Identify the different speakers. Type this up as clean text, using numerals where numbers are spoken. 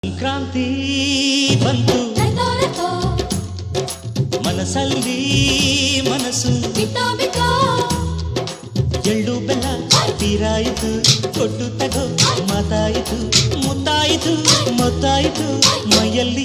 Speaker 1: ಸಂಕ್ರಾಂತಿ ಬಂತು ಮನಸ್ಸಲ್ಲಿ ಮನಸ್ಸು ಎಳ್ಳು ಬೆಲ್ಲ ತೀರಾಯಿತು ಕೊಟ್ಟು ತಗೋ ಮಾತಾಯಿತು ಮುತ್ತಾಯಿತು ಮೊತ್ತಾಯಿತು ಮೈಯಲ್ಲಿ